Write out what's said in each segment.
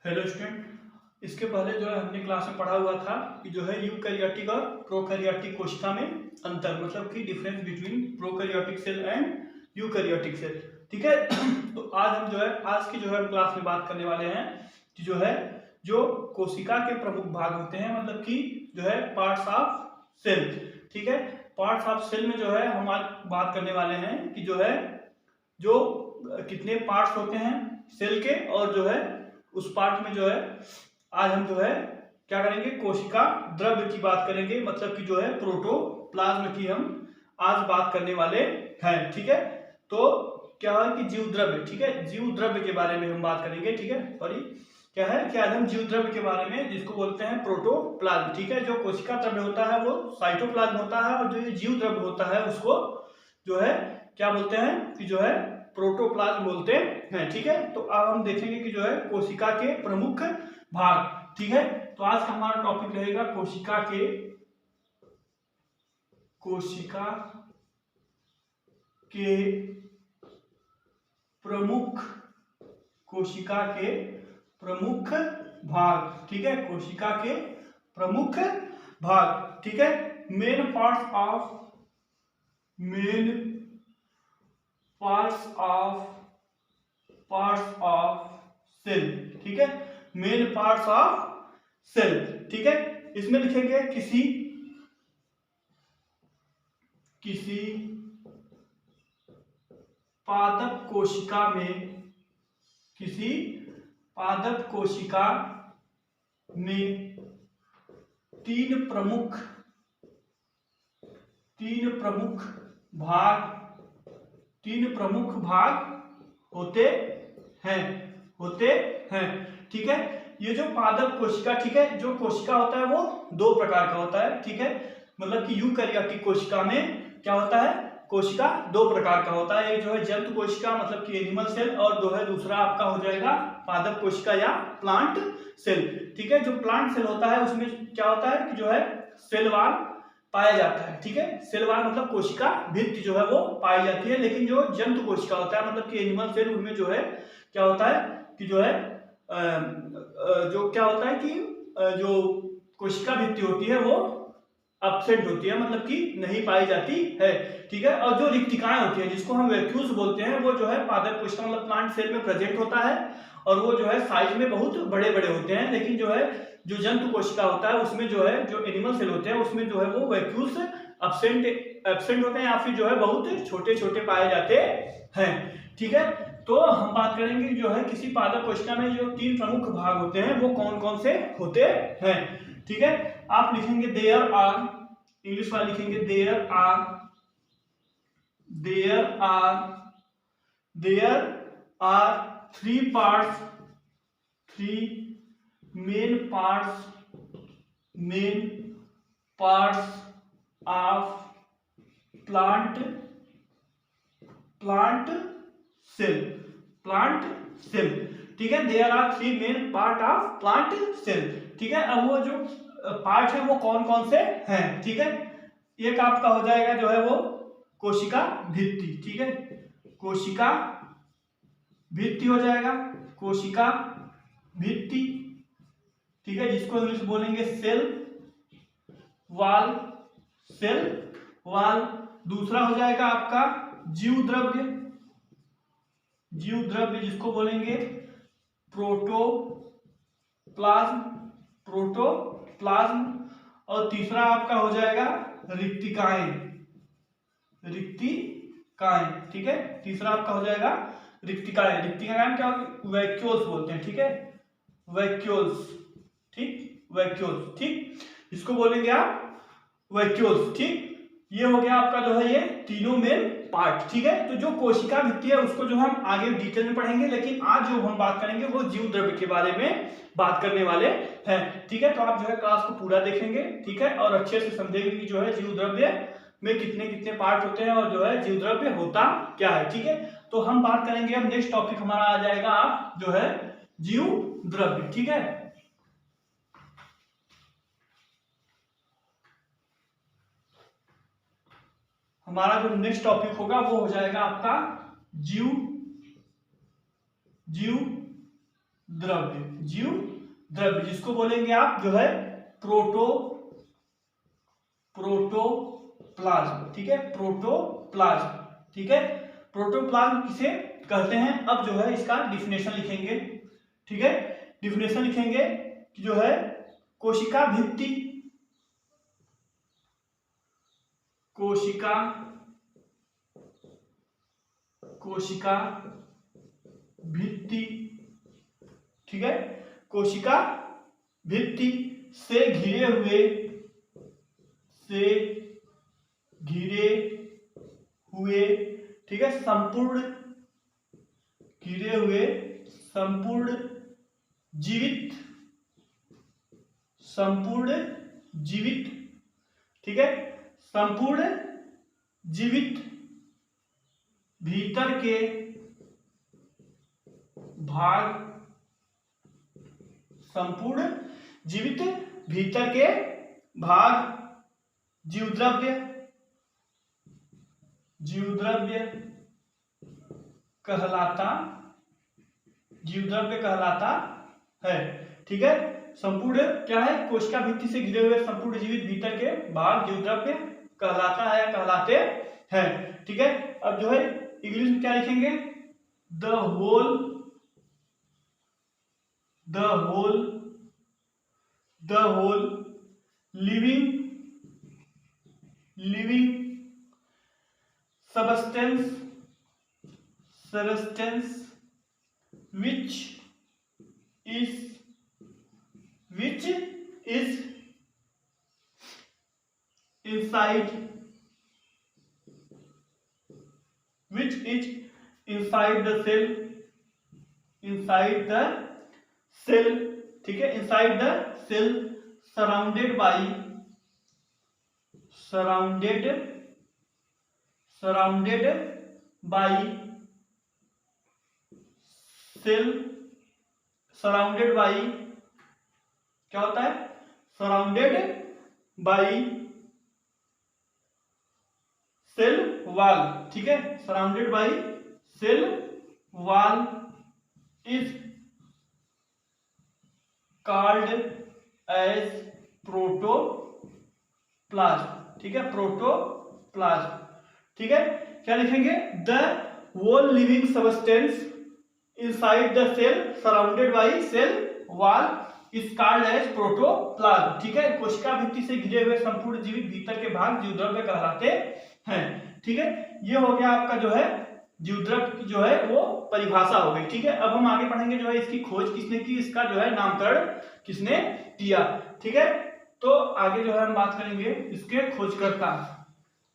Hello student, इसके पहले जो है हमने क्लास में पढ़ा हुआ था कि जो है यूकैरियोटिक और प्रोकैरियोटिक कोशिका में अंतर, मतलब कि difference between prokaryotic cell and eukaryotic cell. ठीक है। तो आज हम जो है आज की जो है क्लास में बात करने वाले हैं कि जो है जो कोशिका के प्रमुख भाग होते हैं, मतलब कि जो है पार्ट्स ऑफ सेल। ठीक है। पार्ट्स ऑफ सेल में जो है हम आज बात करने वाले हैं कि जो है जो कितने पार्ट्स होते हैं सेल के, और जो है उस पार्ट में जो है आज हम जो है क्या करेंगे, कोशिका द्रव्य की बात करेंगे, मतलब कि जो है प्रोटोप्लाज्म की हम आज बात करने वाले हैं। ठीक है। तो क्या है कि जीव द्रव्य, ठीक है, जीव द्रव्य के बारे में हम बात करेंगे। ठीक है। सॉरी, क्या है कि आज हम जीव द्रव्य के बारे में, जिसको बोलते हैं प्रोटोप्लाज्म। ठीक है। जो कोशिका द्रव्य होता है वो साइटोप्लाज्म होता है, और जो ये जीव द्रव्य होता है उसको जो है क्या बोलते हैं कि जो है प्रोटोप्लाज्म बोलते हैं। ठीक है। तो अब हम देखेंगे कि जो है कोशिका के प्रमुख भाग। ठीक है। तो आज का हमारा टॉपिक रहेगा कोशिका के प्रमुख कोशिका के प्रमुख भाग। ठीक है। कोशिका के प्रमुख भाग। ठीक है। Main parts of cell. ठीक है। Main parts of cell. ठीक है। इसमें लिखेंगे किसी पादप कोशिका में तीन प्रमुख भाग होते हैं। ठीक है। ये जो पादप कोशिका, ठीक है, जो कोशिका होता है वो दो प्रकार का होता है। ठीक है। मतलब कि यूकैरियोटिक कोशिका में क्या होता है, कोशिका दो प्रकार का होता है। एक जो है जंतु कोशिका, मतलब कि एनिमल सेल, और जो है दूसरा आपका हो जाएगा पादप कोशिका या प्लांट सेल। ठीक है। जो प्लांट सेल होता है उसमें क्या होता है कि जो है सेल वॉल पाया जाता है। ठीक है। सेल वॉल मतलब कोशिका भित्ति जो है वो पाई जाती है। लेकिन जो जंतु कोशिका होता है, मतलब कि एनिमल सेल, उनमें जो है क्या होता है कि जो है जो क्या होता है कि जो कोशिका भित्ति होती है वो एब्सेंट होती है, मतलब कि नहीं पाई जाती है। ठीक है। और जो रिक्तिकाएं होती है, जिसको हम वैक्यूल्स बोलते हैं, वो जो है पादप कोशिका मतलब प्लांट सेल में प्रेजेंट होता है, और वो जो है साइज में बहुत बड़े बड़े होते हैं। लेकिन जो है जो जंतु कोशिका होता है उसमें जो है जो एनिमल सेल होते हैं उसमें जो है वो वैक्यूल्स एब्सेंट होते हैं, या फिर जो है बहुत छोटे छोटे पाए जाते हैं। ठीक है। तो हम बात करेंगे जो है किसी पादप कोशिका में जो तीन प्रमुख भाग होते हैं वो कौन कौन से होते हैं। ठीक है। आप लिखेंगे देयर आर, इंग्लिश वाले लिखेंगे there are three main parts of plant cell. ठीक है। There are three main part of plant cell. ठीक है। अब वो जो पार्ट है वो कौन कौन से हैं। ठीक है। एक आपका हो जाएगा जो है वो कोशिका भित्ति। ठीक है। कोशिका भित्ति हो जाएगा, कोशिका भित्ति। ठीक है। जिसको इंग्लिश बोलेंगे सेल वॉल। दूसरा हो जाएगा आपका जीव द्रव्य, जिसको बोलेंगे प्रोटोप्लाज्म। और तीसरा आपका हो जाएगा रिक्तिकाएं। ठीक है। तीसरा आपका हो जाएगा रिक्तिकाएं क्या होगी, वैक्यूल्स बोलते हैं। ठीक है। वैक्यूल्स। ठीक, इसको बोलेंगे आप वैक्यूल्स। ठीक। ये हो गया आपका जो है ये तीनों मेन पार्ट। ठीक है। तो जो कोशिका भित्ति है उसको जो हम आगे डिटेल में पढ़ेंगे, लेकिन आज जो हम बात करेंगे वो जीव द्रव्य के बारे में बात करने वाले हैं। ठीक है। तो आप जो है क्लास को पूरा देखेंगे, ठीक है, और अच्छे से समझेंगे कि जो है जीव द्रव्य में कितने कितने पार्ट होते हैं, और जो है जीव द्रव्य होता क्या है। ठीक है। तो हम बात करेंगे, अब नेक्स्ट टॉपिक हमारा आ जाएगा जो है जीव द्रव्य। ठीक है। हमारा जो नेक्स्ट टॉपिक होगा वो हो जाएगा आपका जीव द्रव्य, जीव द्रव्य, जिसको बोलेंगे आप जो है प्रोटोप्लाज्म, ठीक है, प्रोटोप्लाज्म, ठीक है। प्रोटोप्लाज्म किसे कहते हैं, अब जो है इसका डिफिनेशन लिखेंगे, ठीक है। डिफिनेशन लिखेंगे कि जो है कोशिका भित्ति, कोशिका भित्ति, ठीक है, कोशिका भित्ति से घिरे हुए, ठीक है, संपूर्ण जीवित, ठीक है, संपूर्ण जीवित भीतर के भाग, संपूर्ण जीवित भीतर के भाग जीवद्रव्य कहलाता है, ठीक है। संपूर्ण क्या है, कोशिका भित्ति से घिरे हुए संपूर्ण जीवित भीतर के भाग जीवद्रव्य कहलाते हैं, ठीक है। अब जो है इंग्लिश में क्या लिखेंगे, the whole living substance which is inside the cell, ठीक है, inside the cell, surrounded by क्या होता है, सराउंडेड बाई सेल वॉल, ठीक है, surrounded by cell wall is called as protoplasm, ठीक है, प्रोटोप्लाज्म, ठीक है। क्या लिखेंगे, the whole living substance inside the cell surrounded by cell wall is called as protoplasm, ठीक है। कोशिका भित्ति से घिरे हुए संपूर्ण जीवित भीतर के भाग जीवद्रव्य कहलाते हैं, ठीक है। ये हो गया आपका जो है जीवद्रव्य की जो है वो परिभाषा हो गई, ठीक है। अब हम आगे पढ़ेंगे जो है इसकी खोज किसने की, इसका जो है नामकरण किसने किया, ठीक है। तो आगे जो है हम बात करेंगे इसके खोजकर्ता,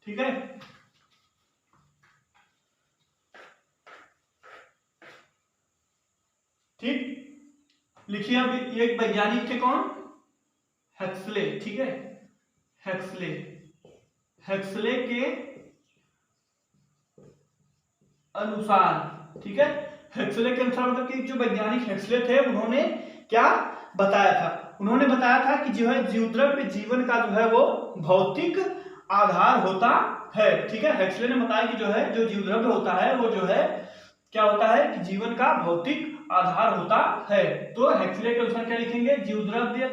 ठीक है। ठीक, लिखिए अब ये वैज्ञानिक थे कौन, हेक्सले, ठीक है, हेक्सले के अनुसार, ठीक है, हेक्सले के अनुसार मतलब कि जो वैज्ञानिक हेक्सले थे उन्होंने क्या बताया था, उन्होंने बताया था कि जो है जीवद्रव्य जीवन का जो है वो भौतिक आधार होता है, ठीक है। हेक्सले ने बताया कि जो है जो जीवद्रव्य होता है वो जो है क्या होता है कि जीवन का भौतिक आधार होता है। तो हेक्सले के अनुसार क्या लिखेंगे, जीवद्रव्य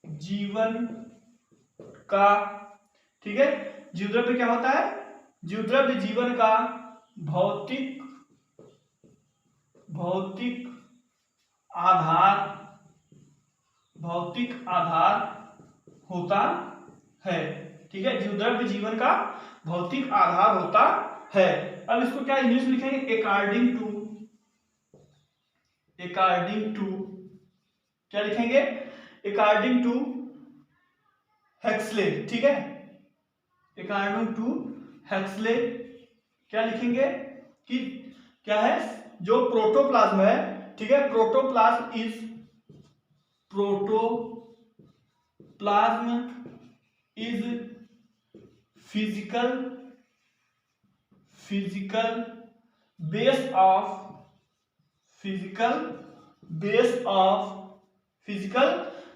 जीवन का, ठीक है, जीवद्रव्य क्या होता है, जीवद्रव्य जीवन का भौतिक आधार होता है, ठीक है, जीवद्रव्य जीवन का भौतिक आधार होता है। अब इसको क्या इंग्लिश में लिखेंगे, अकॉर्डिंग टू क्या लिखेंगे, अकॉर्डिंग टू हेक्सले, ठीक है, अकॉर्डिंग टू हेक्सले क्या लिखेंगे कि क्या है, जो प्रोटोप्लाज्म है, ठीक है, protoplasm is physical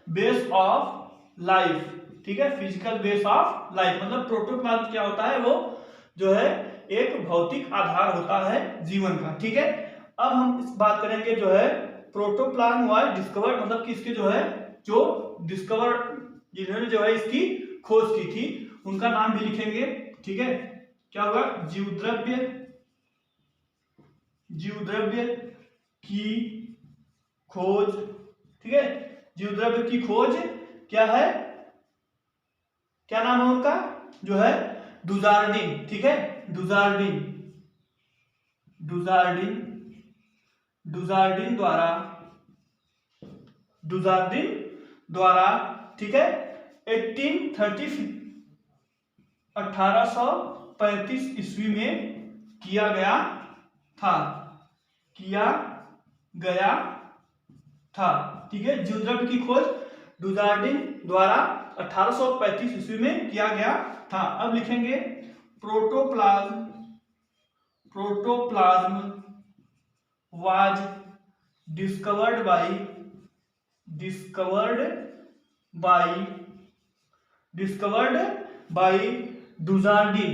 base of life, ठीक है, फिजिकल बेस ऑफ लाइफ, मतलब प्रोटोप्लाज्म क्या होता है, वो जो है एक भौतिक आधार होता है जीवन का। ठीक है, अब हम इस बात करेंगे जो है प्रोटोप्लाज्म वाज डिस्कवर्ड, मतलब कि इसके जो है जो डिस्कवर जिन्होंने जो है इसकी खोज की थी उनका नाम भी लिखेंगे। ठीक है, क्या होगा, जीवद्रव्य, जीवद्रव्य की खोज। ठीक है, जीवद्रव्य की खोज क्या है, क्या नाम है उनका, जो है डुजार्डिन। ठीक है, डुजार्डिन, डुजार्डिन, डुजार्डिन द्वारा, डुजार्डिन द्वारा, ठीक है, 1835 ईस्वी में किया गया था, किया गया था। ठीक है, जीवद्रव्य की खोज डुजार्डिन द्वारा 1835 ईस्वी में किया गया था। अब लिखेंगे protoplasm, protoplasm was discovered by, discovered by, discovered by Dujardin,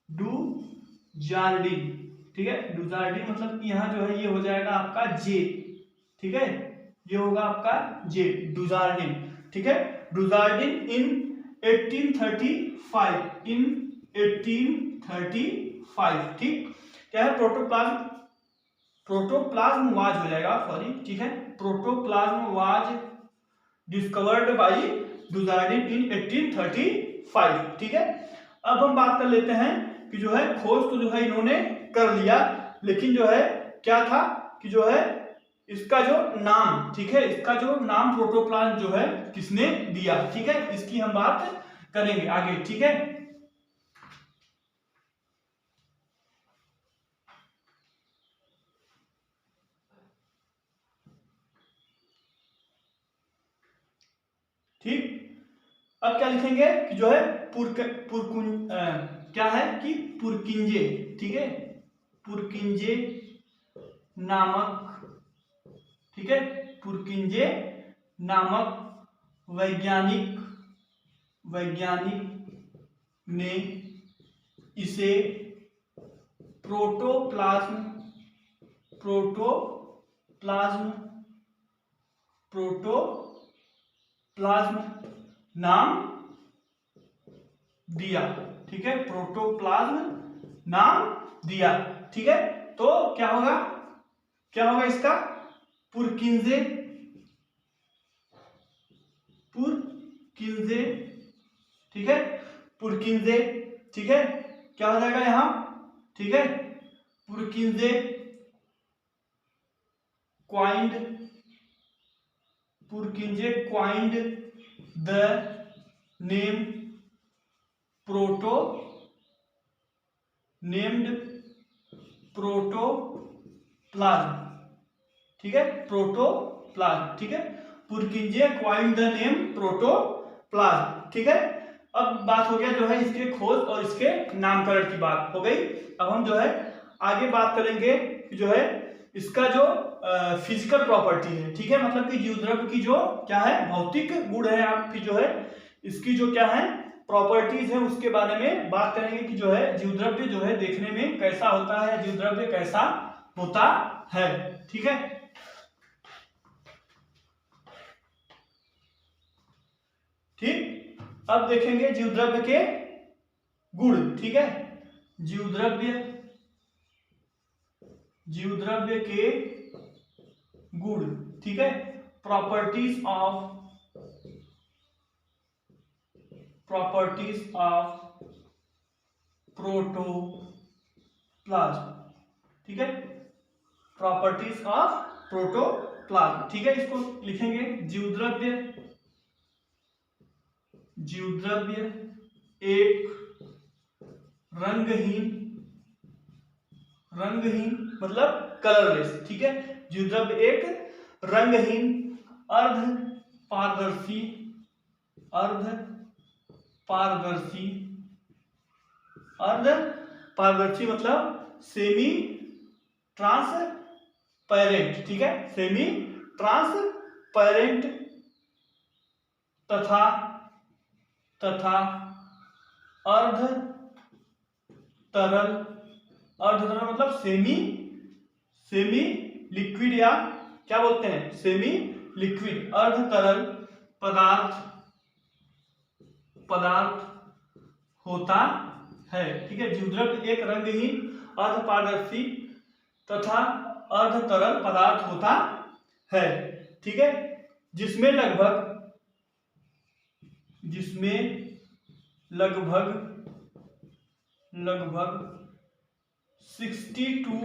Dujardin. ठीक है, डुजार्डिन मतलब कि यहाँ जो है ये हो जाएगा आपका जे। ठीक है, ये होगा आपका जे, डुजार्डिन। ठीक है, डुजार्डिन इन 1835, इन 1835। ठीक, क्या है, प्रोटोप्लाज्म, प्रोटोप्लाज्म वाज हो जाएगा, सॉरी। ठीक है, प्रोटोप्लाज्म वाज डिस्कवर्ड बाय डुजार्डिन इन 1835। ठीक है, अब हम बात कर लेते हैं कि जो है खोज तो जो है इन्होंने कर लिया, लेकिन जो है क्या था कि जो है इसका जो नाम, ठीक है, इसका जो नाम प्रोटोप्लाज्म जो है किसने दिया। ठीक है, इसकी हम बात करेंगे आगे। ठीक है, ठीक, अब क्या लिखेंगे कि जो है क्या है कि पुरकिंजे। ठीक है, पुरकिंजे नामक, ठीक है, पुरकिंजे नामक वैज्ञानिक, वैज्ञानिक ने इसे प्रोटोप्लाज्म, प्रोटोप्लाज्म, प्रोटोप्लाज्म नाम दिया। ठीक है, प्रोटोप्लाज्म नाम दिया। ठीक है, तो क्या होगा, क्या होगा इसका, पुरकिंजे, पुरकिंजे। ठीक है, पुरकिंजे। ठीक है, क्या हो जाएगा यहां, ठीक है, Purkinje coined, Purkinje coined the name proto, named protoplasm. ठीक है, प्रोटोप्लाज्म। ठीक है, Purkinje coined the name protoplasm. ठीक है, अब बात हो गया जो है इसके खोज और इसके नामकरण की बात हो गई। अब हम जो है आगे बात करेंगे कि जो है इसका जो फिजिकल प्रॉपर्टी है। ठीक है, मतलब कि जीवद्रव्य की जो क्या है भौतिक गुण है आपकी, जो है इसकी जो क्या है प्रॉपर्टीज है उसके बारे में बात करेंगे कि जो है जीवद्रव्य जो है देखने में कैसा होता है, जीवद्रव्य कैसा होता है। ठीक है, ठीक, अब देखेंगे जीवद्रव्य के गुण। ठीक है, जीवद्रव्य, जीवद्रव्य के गुण। ठीक है, properties of, properties of protoplasm. ठीक है, प्रॉपर्टीज ऑफ प्रोटोप्लाज्म। ठीक है, इसको लिखेंगे जीवद्रव्य, जीवद्रव्य एक रंगहीन, रंगहीन मतलब कलरलेस। ठीक है, जीवद्रव्य एक रंगहीन, अर्ध पारदर्शी, अर्ध पारदर्शी, अर्ध पारदर्शी मतलब सेमी ट्रांसपेरेंट। ठीक है, सेमी ट्रांसपेरेंट तथा, तथा अर्ध तरल, अर्ध तरल मतलब सेमी सेमी लिक्विड, या क्या बोलते हैं, सेमी लिक्विड, अर्ध तरल पदार्थ होता है। ठीक है, जीवद्रव्य एक रंगहीन, अर्धपारदर्शी तथा अर्ध तरल पदार्थ होता है। ठीक है, जिसमें लगभग 60 to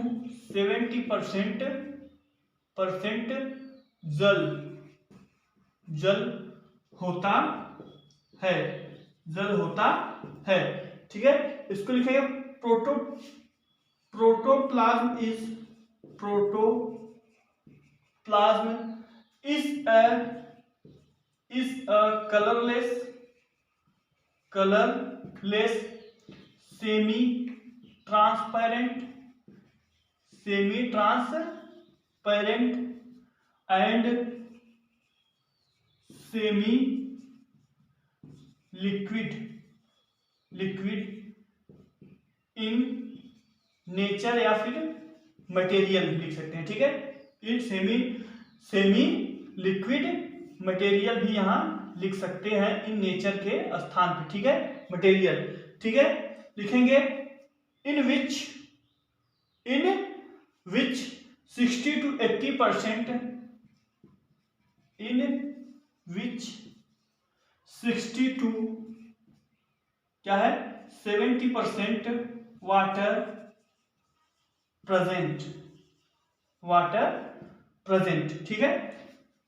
70% जल होता है, ठीक है। इसको लिखेंगे protoplasm is a colorless semi transparent and semi liquid in nature, या फिर मटेरियल लिख सकते हैं। ठीक है, इन सेमी लिक्विड मटेरियल भी यहाँ लिख सकते हैं, इन नेचर के स्थान पे। ठीक है, मटेरियल। ठीक है, लिखेंगे इन विच 60 to 80%, इन विच 60 to क्या है 70% वाटर प्रेजेंट। ठीक है,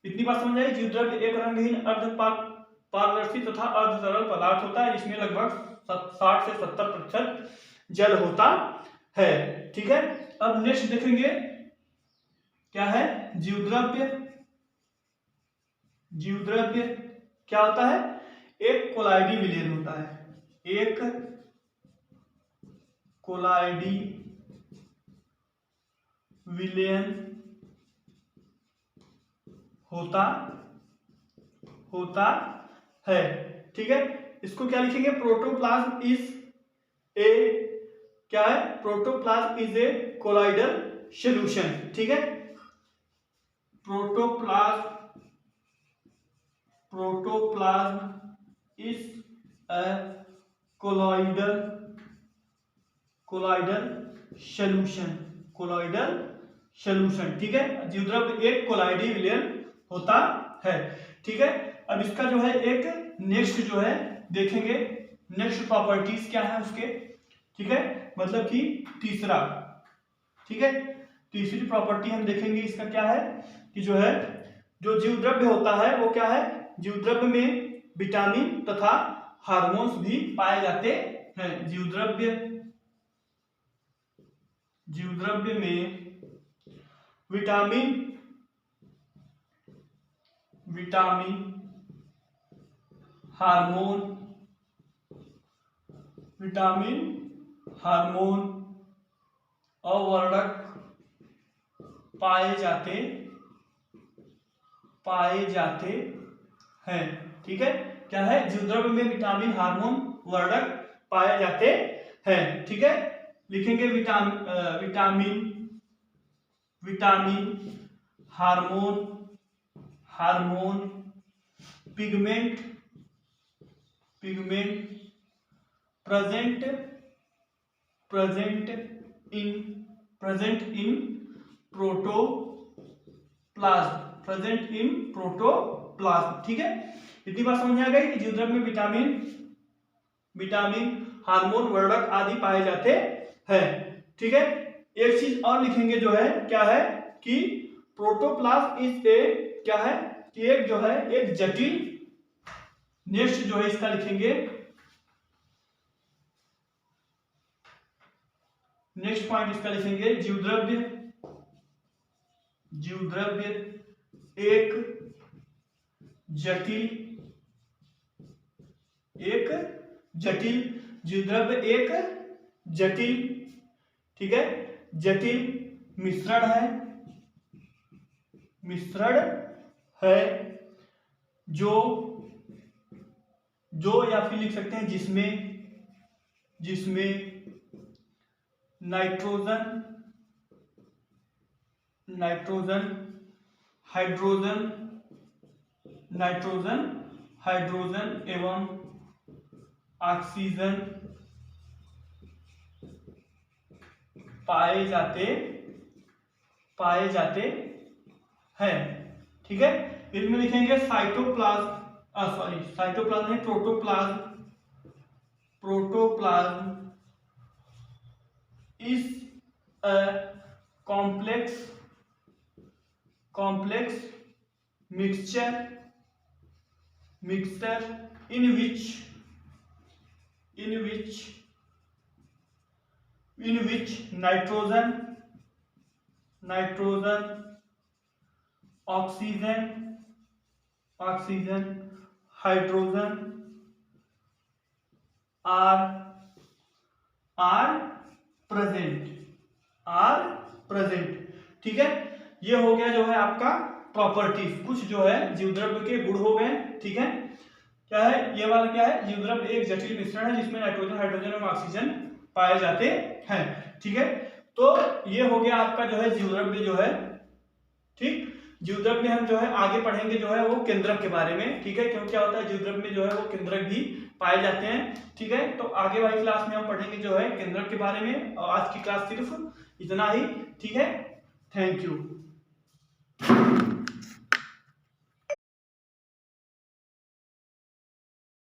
इतनी बात समझ आई। जीवद्रव्य एक रंगहीन, अर्धपारदर्शी तथा अर्ध तरल पदार्थ होता है, जिसमें लगभग 60 से 70% जल होता है। ठीक है, अब नेक्स्ट देखेंगे क्या है जीवद्रव्य क्या होता है, एक कोलाइडी विलयन होता है, एक कोलाइडी विलयन होता है। ठीक है, इसको क्या लिखेंगे, protoplasm is a colloidal solution. ठीक है, protoplasm is a colloidal solution. ठीक है, जीवद्रव्य एक कोलाइडी विलयन होता है। ठीक है, अब इसका जो है एक नेक्स्ट जो है देखेंगे, नेक्स्ट प्रॉपर्टीज क्या है उसके। ठीक है, मतलब कि तीसरा। ठीक है, तीसरी प्रॉपर्टी हम देखेंगे इसका क्या है कि जो है जो जीवद्रव्य होता है वो क्या है, जीवद्रव्य में विटामिन तथा हार्मोन्स भी पाए जाते हैं। जीवद्रव्य में विटामिन हार्मोन अवर्णक पाए जाते हैं। ठीक है, क्या है, जीवद्रव्य में विटामिन हार्मोन वर्णक पाए जाते हैं। ठीक है, लिखेंगे vitamin hormone pigment present in protoplasm. ठीक है, इतनी बात समझ आ गई कि जीवद्रव्य में विटामिन हार्मोन वर्णक आदि पाए जाते हैं। ठीक है, एक चीज और लिखेंगे जो है क्या है कि प्रोटोप्लाज्म इज क्या है कि एक जो है एक जटिल, नेक्स्ट जो है इसका लिखेंगे, नेक्स्ट पॉइंट इसका लिखेंगे, जीवद्रव्य एक जटिल जीवद्रव्य एक जटिल, ठीक है, जटिल मिश्रण है जो या फिर लिख सकते हैं जिसमें nitrogen, nitrogen, hydrogen, nitrogen, hydrogen एवं ऑक्सीजन पाए जाते हैं। ठीक है, इसमें लिखेंगे साइटोप्लाज्म नहीं, protoplasm is a complex mixture in which nitrogen, oxygen, hydrogen are present। ठीक है, ये हो गया जो है आपका प्रॉपर्टीज, कुछ जो है जीवद्रव्य के गुण हो गए। ठीक है, क्या है ये वाला, क्या है, जीवद्रव्य एक जटिल मिश्रण है जिसमें नाइट्रोजन, हाइड्रोजन और ऑक्सीजन पाए जाते हैं। ठीक है, तो ये हो गया आपका जो है जीवद्रव्य जो है। ठीक, जीवद्रव्य हम जो है आगे पढ़ेंगे जो है वो केंद्रक के बारे में। ठीक है, क्योंकि क्या होता है जीवद्रव्य में जो है वो केंद्रक भी पाए जाते हैं। ठीक है, तो आगे वाली क्लास में हम पढ़ेंगे जो है केंद्रक के बारे में, और आज की क्लास सिर्फ इतना ही। ठीक है, थैंक यू।